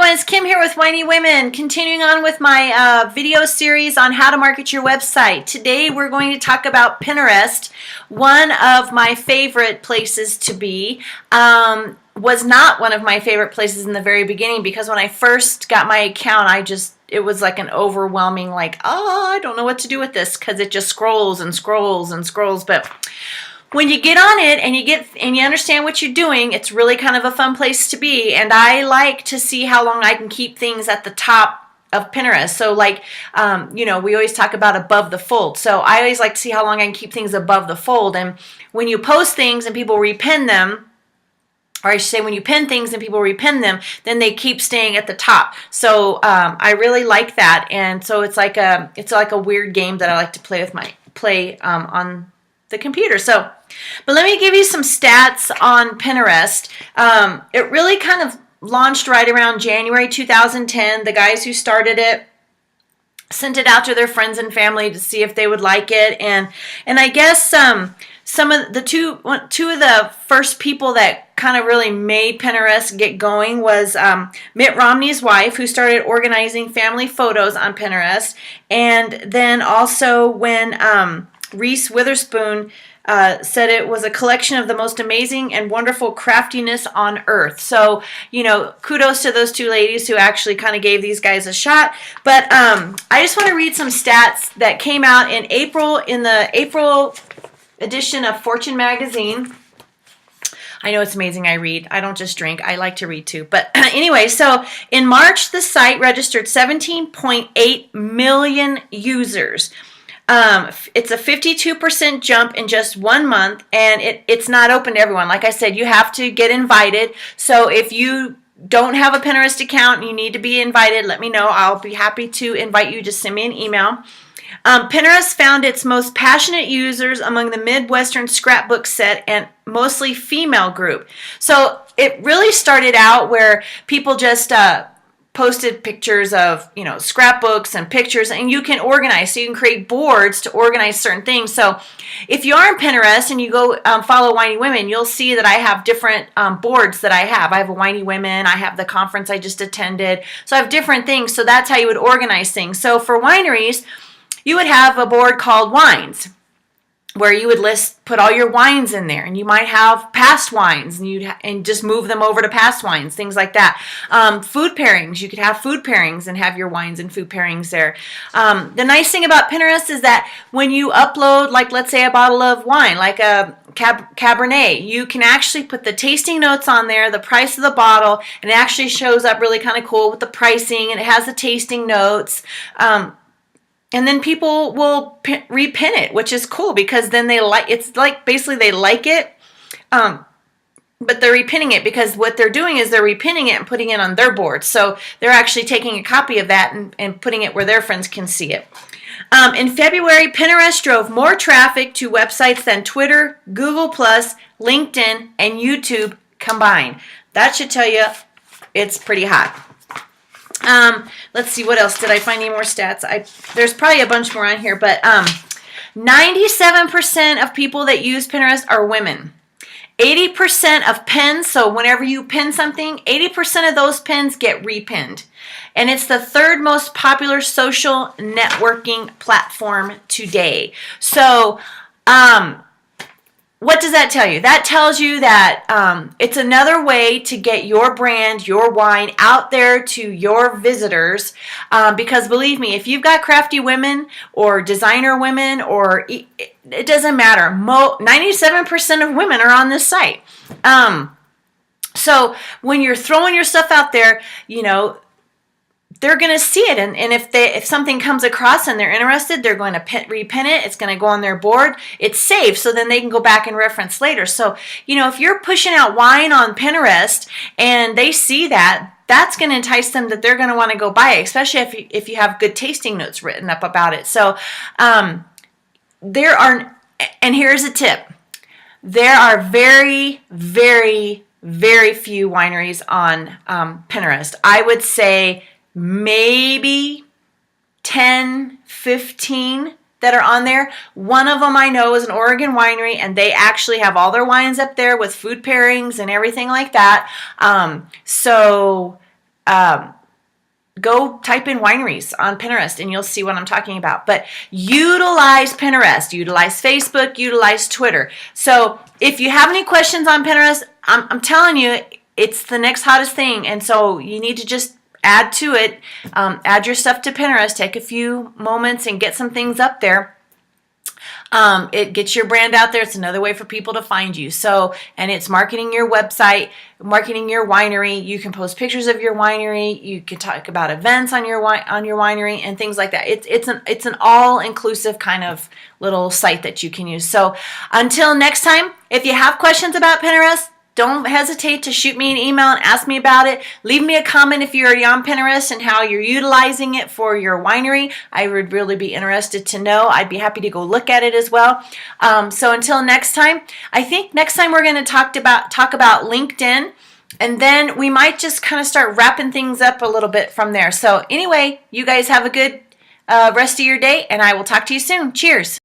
everyone, it's Kim here with Whiny Women, continuing on with my video series on how to market your website. Today we're going to talk about Pinterest, one of my favorite places to be. Was not one of my favorite places in the very beginning because when I first got my account, it was like an overwhelming, I don't know what to do with this because it just scrolls and scrolls and scrolls. But when you get on it and you understand what you're doing, it's really kind of a fun place to be. And I like to see how long I can keep things at the top of Pinterest. So we always talk about above the fold. So I always like to see how long I can keep things above the fold. And when you post things and people repin them, or I should say when you pin things and people repin them, then they keep staying at the top. So I really like that. And so it's like a weird game that I like to play on the computer. But let me give you some stats on Pinterest. It really kind of launched right around January 2010. The guys who started it sent it out to their friends and family to see if they would like it. And I guess some of the two of the first people that kind of really made Pinterest get going was Mitt Romney's wife, who started organizing family photos on Pinterest. And then also when Reese Witherspoon said it was a collection of the most amazing and wonderful craftiness on earth. So, kudos to those two ladies who actually kind of gave these guys a shot. But I just want to read some stats that came out in the April edition of Fortune magazine. I know it's amazing I read. I don't just drink. I like to read too. But anyway, so in March, the site registered 17.8 million users. It's a 52% jump in just 1 month, and it's not open to everyone. Like I said, you have to get invited. So if you don't have a Pinterest account and you need to be invited, let me know. I'll be happy to invite you. Just send me an email. Pinterest found its most passionate users among the Midwestern scrapbook set and mostly female group. So it really started out where people just posted pictures of, scrapbooks and pictures, and you can organize. So you can create boards to organize certain things. So if you are on Pinterest and you go follow Whiny Women, you'll see that I have different boards that I have. I have a Whiny Women. I have the conference I just attended. So I have different things. So that's how you would organize things. So for wineries, you would have a board called Wines, where you would put all your wines in there, and you might have past wines, and just move them over to past wines, things like that. Food pairings, you could have food pairings and have your wines and food pairings there. The nice thing about Pinterest is that when you upload, let's say a bottle of wine, like a Cabernet, you can actually put the tasting notes on there, the price of the bottle, and it actually shows up really kind of cool with the pricing, and it has the tasting notes. And then people will repin it, which is cool because then basically they like it, but they're repinning it because what they're doing is they're repinning it and putting it on their board. So they're actually taking a copy of that and putting it where their friends can see it. In February, Pinterest drove more traffic to websites than Twitter, Google+, LinkedIn, and YouTube combined. That should tell you it's pretty hot. Let's see, what else? Did I find any more stats? There's probably a bunch more on here, but 97% of people that use Pinterest are women. 80% of pins, so whenever you pin something, 80% of those pins get repinned. And it's the third most popular social networking platform today. So, what does that tell you? That tells you that it's another way to get your brand, your wine out there to your visitors. Because believe me, if you've got crafty women or designer women, or it doesn't matter. 97% of women are on this site. So when you're throwing your stuff out there, they're going to see it, and if something comes across and they're interested, they're going to repin it. It's going to go on their board. It's saved, so then they can go back and reference later. So, if you're pushing out wine on Pinterest and they see that, that's going to entice them that they're going to want to go buy it, especially if you have good tasting notes written up about it. So, and here's a tip. There are very, very, very few wineries on Pinterest. I would say maybe 10, 15 that are on there. One of them I know is an Oregon winery, and they actually have all their wines up there with food pairings and everything like that. So go type in wineries on Pinterest and you'll see what I'm talking about. But utilize Pinterest, utilize Facebook, utilize Twitter. So if you have any questions on Pinterest, I'm telling you, it's the next hottest thing. And so you need to just add to it, add your stuff to Pinterest, take a few moments and get some things up there. It gets your brand out there. It's another way for people to find you. So, and it's marketing your website, marketing your winery. You can post pictures of your winery. You can talk about events on your winery and things like that. It's an all-inclusive kind of little site that you can use. So, until next time, if you have questions about Pinterest, don't hesitate to shoot me an email and ask me about it. Leave me a comment if you're already on Pinterest and how you're utilizing it for your winery. I would really be interested to know. I'd be happy to go look at it as well. So until next time, I think next time we're going to talk about LinkedIn, and then we might just kind of start wrapping things up a little bit from there. So anyway, you guys have a good rest of your day, and I will talk to you soon. Cheers.